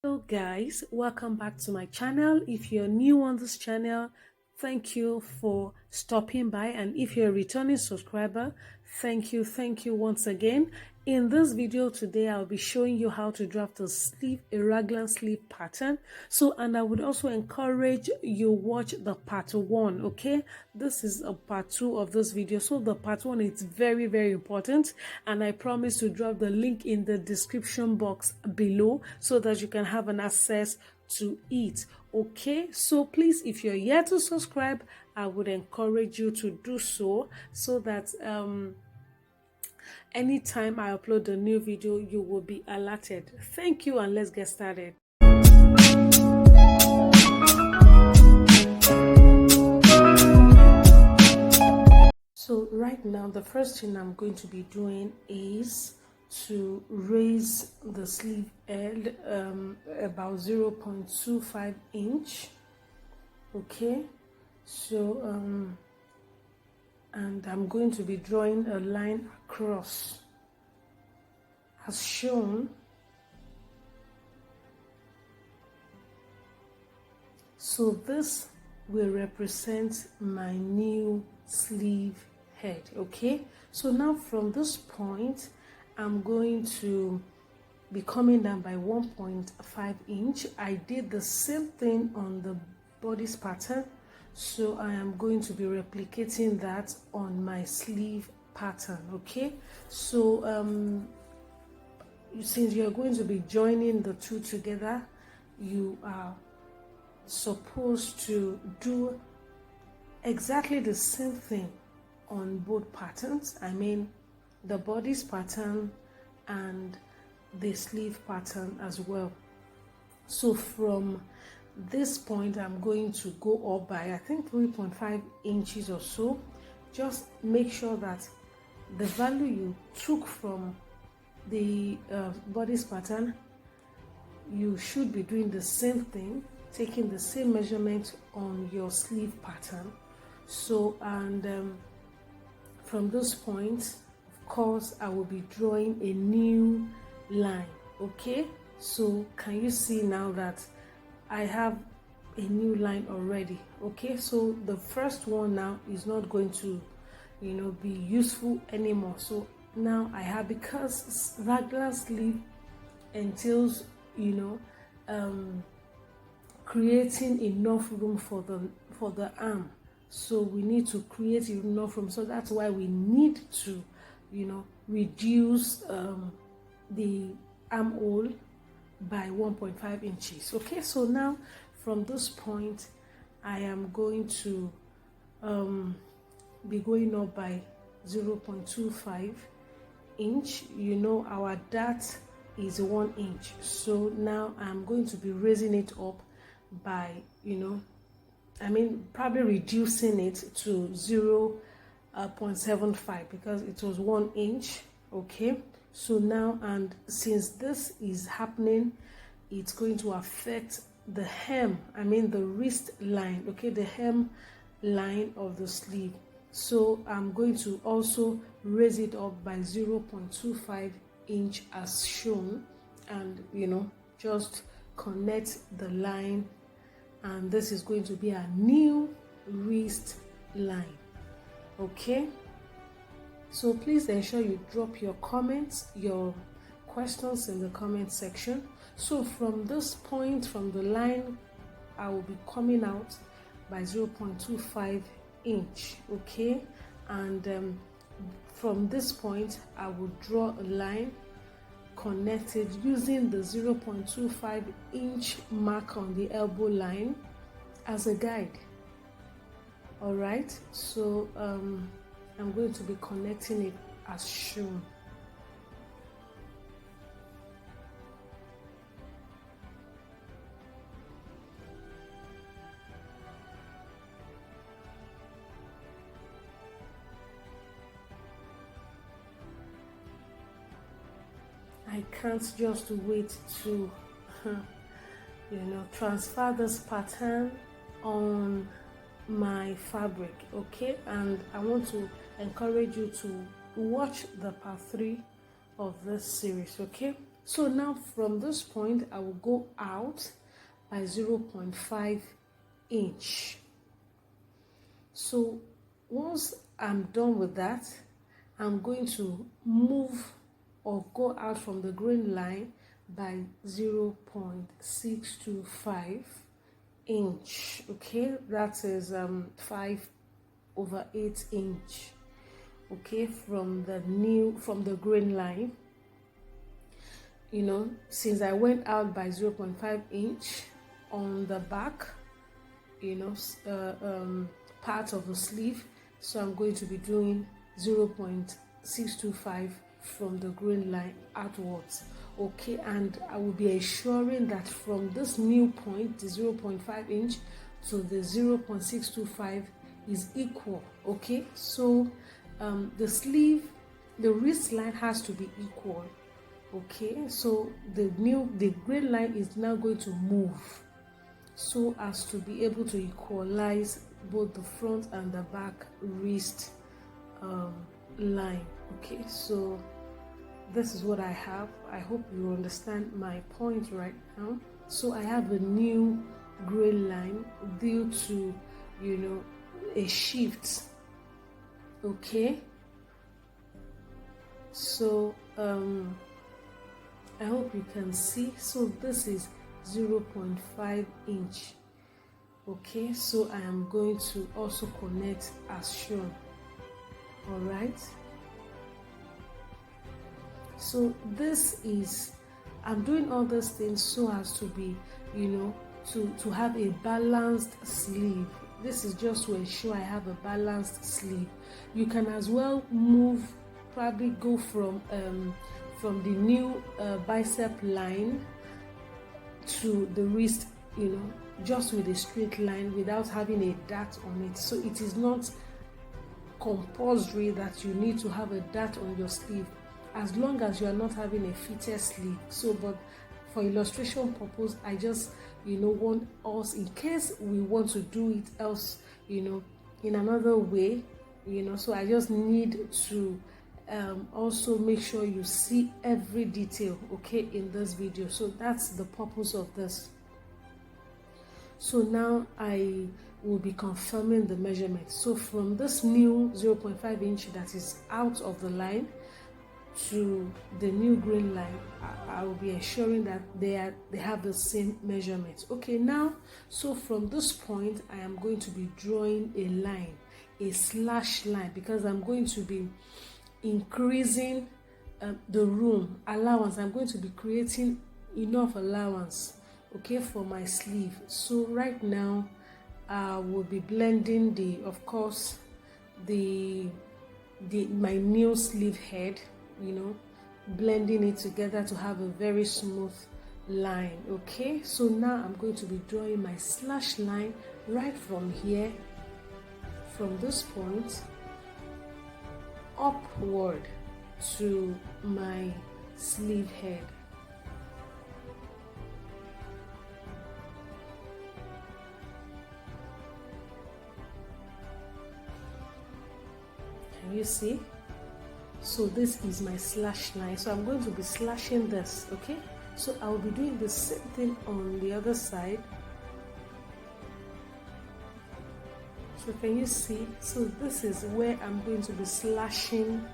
Hello guys, welcome back to my channel. If you're new on this channel, thank you for stopping by, and if you're a returning subscriber, thank you once again. In this video today, I'll be showing you how to draft a raglan sleeve pattern. And I would also encourage you watch the part 1. Okay, this is a part 2 of this video, so the part 1 is very important, and I promise to drop the link in the description box below so that you can have an access to it. Okay, so please, if you're yet to subscribe, I would encourage you to do so that anytime I upload a new video, you will be alerted. Thank you, and let's get started. So right now, the first thing I'm going to be doing is to raise the sleeve edge about 0.25 inch. Okay, so and I'm going to be drawing a line across as shown. So this will represent my new sleeve head. Okay, so now from this point, I'm going to be coming down by 1.5 inch. I did the same thing on the bodice pattern, so I am going to be replicating that on my sleeve pattern. Okay, so since you're going to be joining the two together, you are supposed to do exactly the same thing on both patterns. I mean the bodice pattern and the sleeve pattern as well. So from this point, I'm going to go up by I think 3.5 inches or so. Just make sure that the value you took from the bodice pattern, you should be doing the same thing, taking the same measurement on your sleeve pattern. So and from this point, of course, I will be drawing a new line. Okay, so can you see now that I have a new line already? Okay, so the first one now is not going to be useful anymore. So now I have, because raglan sleeve entails creating enough room for the arm, so we need to create enough room. So that's why we need to reduce the armhole by 1.5 inches. Okay, so now from this point, I am going to be going up by 0.25 inch. Our dart is 1 inch, so now I'm going to be raising it up by probably reducing it to 0.75 because it was 1 inch. Okay, so now, and since this is happening, it's going to affect the hem, the wrist line. Okay, the hem line of the sleeve. So I'm going to also raise it up by 0.25 inch as shown, and just connect the line, and this is going to be a new wrist line. Okay, so please ensure you drop your comments, your questions in the comment section. So from this point, from the line, I will be coming out by 0.25 inch. Okay, and from this point, I will draw a line connected using the 0.25 inch mark on the elbow line as a guide. All right, so I'm going to be connecting it as shown. I can't just wait to transfer this pattern on my fabric. Okay, and I want to encourage you to watch the part 3 of this series. Okay, So now from this point I will go out by 0.5 inch. So once I'm done with that, I'm going to move or go out from the grain line by 0.625 inch. Okay, that is 5/8 inch. Okay, from the grain line. You know, since I went out by 0.5 inch on the back, you know, part of the sleeve, so I'm going to be doing 0.625 from the grain line outwards. Okay, and I will be ensuring that from this new point, the 0.5 inch to the 0.625 is equal. Okay, so the sleeve, the wrist line has to be equal. Okay, so the grain line is now going to move so as to be able to equalize both the front and the back wrist line. Okay, so this is what I have. I hope you understand my point right now. So I have a new grain line due to, you know, a shift. Okay, so I hope you can see. So this is 0.5 inch. Okay, so I am going to also connect as shown. All right, so this is, I'm doing all these things so as to be, you know, to have a balanced sleeve. This is just to ensure I have a balanced sleeve. You can as well move, probably go from the new bicep line to the wrist, you know, just with a straight line without having a dart on it. So it is not compulsory that you need to have a dart on your sleeve, as long as you are not having a fitted sleeve. So, but for illustration purpose, I just, you know, want us, in case we want to do it else, you know, in another way, you know, so I just need to also make sure you see every detail, okay, in this video. So that's the purpose of this. So now I will be confirming the measurement. So from this new 0.5 inch that is out of the line to the new green line, I will be ensuring that they have the same measurements. Okay, now, so from this point I am going to be drawing a line, a slash line, because I'm going to be increasing the room allowance. I'm going to be creating enough allowance, okay, for my sleeve. So right now I will be blending my new sleeve head, you know, blending it together to have a very smooth line. Okay, so now I'm going to be drawing my slash line right from here, from this point upward to my sleeve head. Can you see? So this is my slash line. So I'm going to be slashing this. Okay, so I will be doing the same thing on the other side. So can you see? So this is where I'm going to be slashing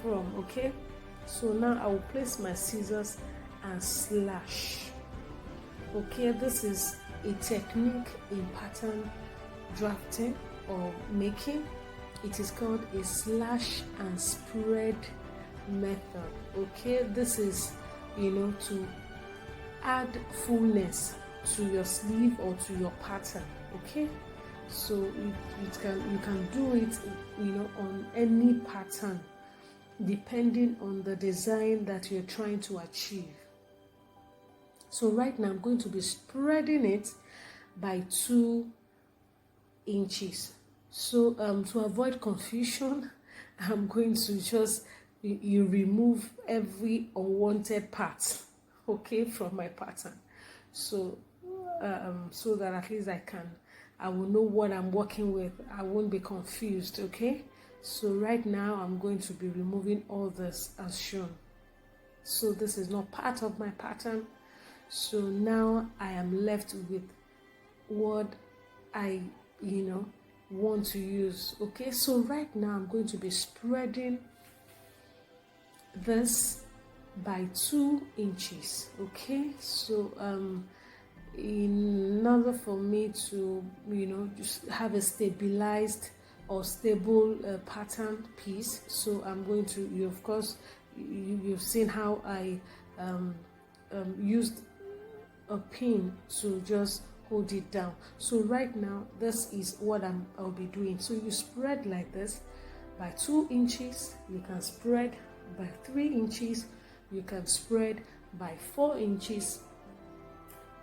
from. Okay, so now I will place my scissors and slash. Okay, this is a technique in pattern drafting or making. It is called a slash and spread method. Okay, this is, you know, to add fullness to your sleeve or to your pattern. Okay, so you can do it, you know, on any pattern depending on the design that you're trying to achieve. So right now I'm going to be spreading it by 2 inches. So to avoid confusion, I'm going to just you remove every unwanted part, okay, from my pattern. So so that at least I will know what I'm working with. I won't be confused. Okay, so right now I'm going to be removing all this as shown. so this is not part of my pattern. So now I am left with what I want to use. Okay, so right now I'm going to be spreading this by 2 inches. Okay, so in order for me to just have a stabilized or stable pattern piece, so I'm going to, of course you've seen how I used a pin to just hold it down. So right now this is what I'll be doing. So you spread like this by 2 inches, you can spread by 3 inches, you can spread by 4 inches.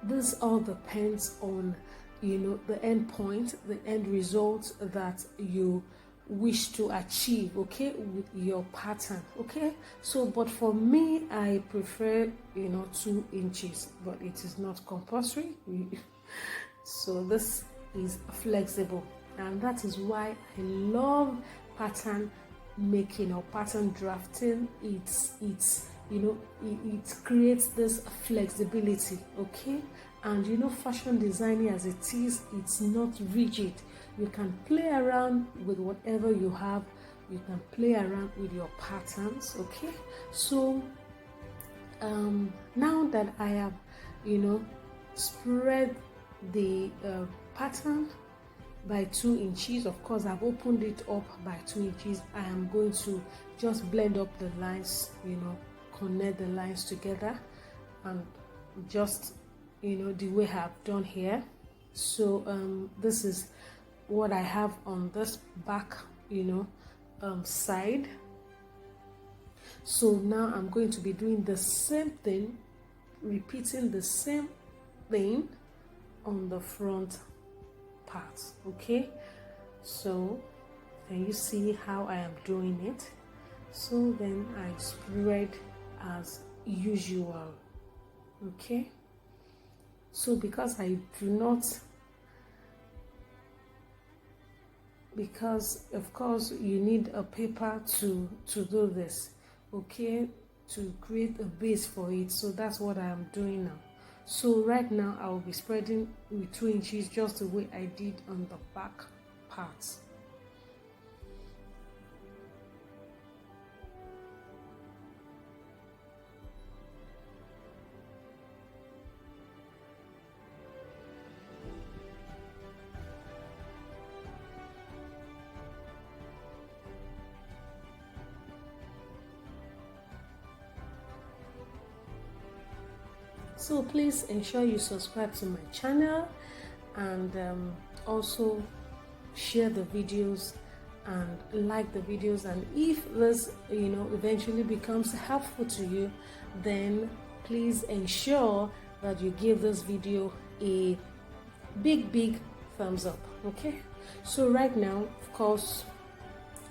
This all depends on the end point, the end result that you wish to achieve, okay, with your pattern. Okay, so but for me I prefer 2 inches, but it is not compulsory. So this is flexible, and that is why I love pattern making or pattern drafting. It creates this flexibility, okay? And fashion designing as it is, it's not rigid. You can play around with whatever you have. You can play around with your patterns, okay? So now that I have spread the pattern by 2 inches, of course I've opened it up by 2 inches. I am going to just blend up the lines, connect the lines together, and just the way I've done here. So this is what I have on this back side. So now I'm going to be doing the same thing, repeating the same thing on the front part. Okay, so can you see how I am doing it? So then I spread as usual. Okay, so because of course you need a paper to do this, okay, to create a base for it. So that's what I am doing now. So right now I will be spreading with 2 inches, just the way I did on the back part. So please ensure you subscribe to my channel, and also share the videos and like the videos. And if this eventually becomes helpful to you, then please ensure that you give this video a big thumbs up. Okay, so right now of course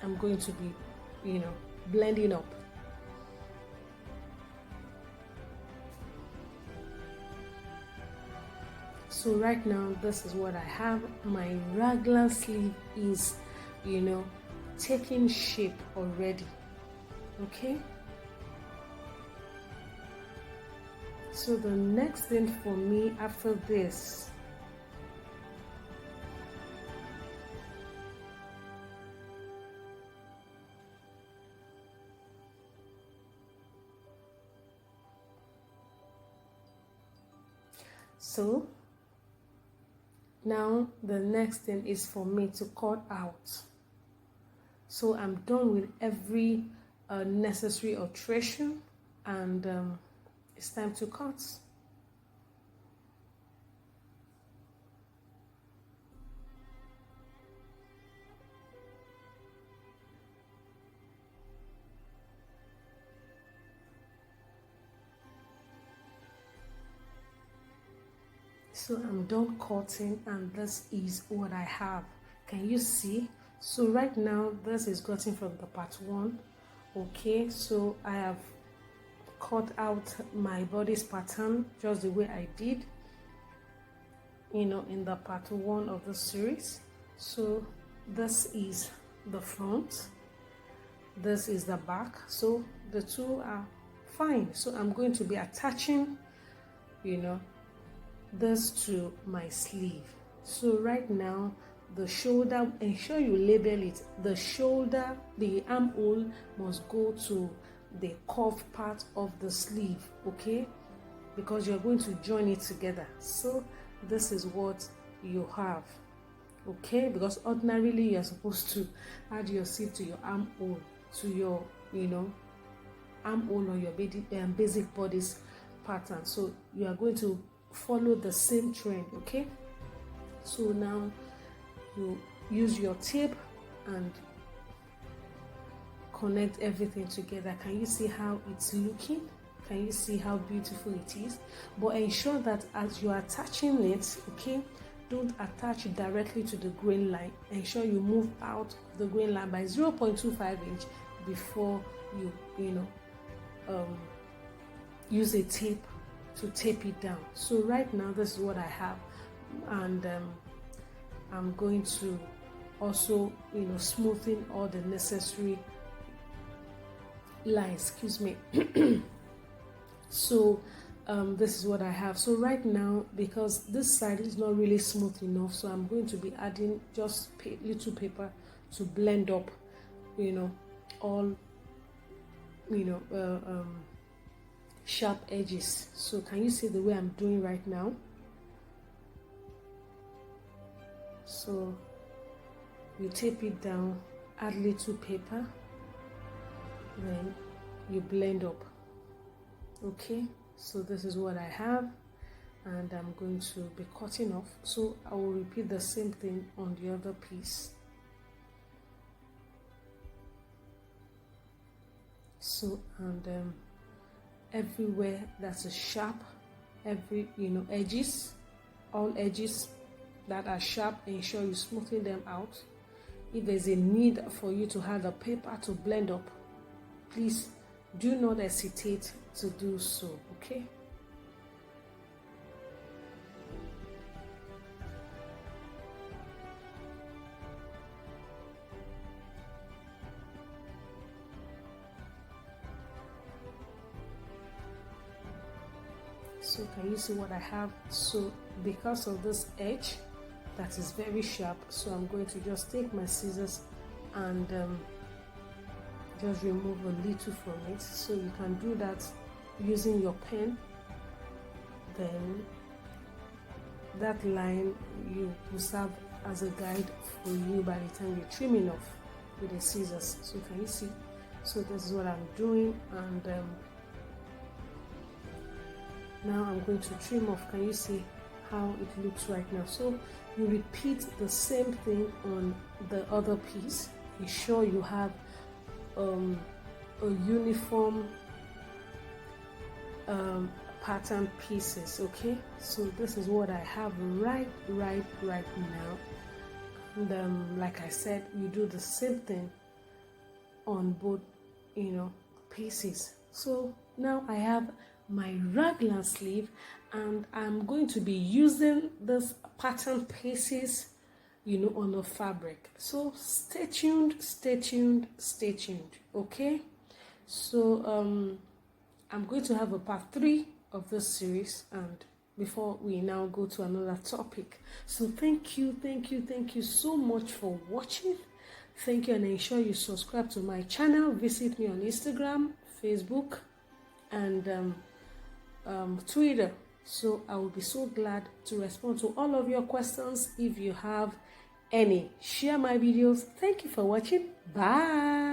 I'm going to be blending up. So right now this is what I have. My Raglan sleeve is taking shape already. Okay, so the next thing for me after this now the next thing is for me to cut out. So I'm done with every necessary alteration, and it's time to cut. So I'm done cutting, and this is what I have. Can you see? So right now this is gotten from the part 1. Okay, so I have cut out my bodice pattern just the way I did in the part 1 of the series. So this is the front, this is the back, so the two are fine. So I'm going to be attaching, you know, this to my sleeve. So right now, the shoulder, ensure you label it. The shoulder, the armhole must go to the cuff part of the sleeve, okay? Because you're going to join it together. So this is what you have, okay? Because ordinarily you're supposed to add your sleeve to your armhole, to your, you know, armhole or your basic bodice pattern. So you are going to follow the same trend, okay? So now you use your tape and connect everything together. Can you see how it's looking? Can you see how beautiful it is? But ensure that as you're attaching it, okay, don't attach it directly to the grain line. Ensure you move out of the grain line by 0.25 inch before you use a tape to tape it down. So right now, this is what I have, and I'm going to also, you know, smoothing all the necessary lines, excuse me. So this is what I have. So right now, because this side is not really smooth enough, so I'm going to be adding just little paper to blend up, you know, all, you know, sharp edges. So can you see the way I'm doing right now? So you tape it down, add little paper, then you blend up, okay? So this is what I have, and I'm going to be cutting off. So I will repeat the same thing on the other piece. So, and everywhere that's a sharp, every, you know, edges, all edges that are sharp, ensure you smoothing them out. If there's a need for you to have the paper to blend up, please do not hesitate to do so, okay? So can you see what I have? So because of this edge that is very sharp, so I'm going to just take my scissors and just remove a little from it. So you can do that using your pen. Then that line will serve as a guide for you by the time you're trimming off with the scissors. So can you see? So this is what I'm doing, and now I'm going to trim off. Can you see how it looks right now? So you repeat the same thing on the other piece. Ensure you have a uniform pattern pieces, okay? So this is what I have right now, and like I said, you do the same thing on both, you know, pieces. So now I have my raglan sleeve, and I'm going to be using this pattern pieces, you know, on the fabric. So stay tuned, okay? So I'm going to have a part 3 of this series, and before we now go to another topic. So thank you so much for watching. Thank you, and ensure you subscribe to my channel. Visit me on Instagram, Facebook, and Twitter. So I will be so glad to respond to all of your questions if you have any. Share my videos. Thank you for watching. Bye.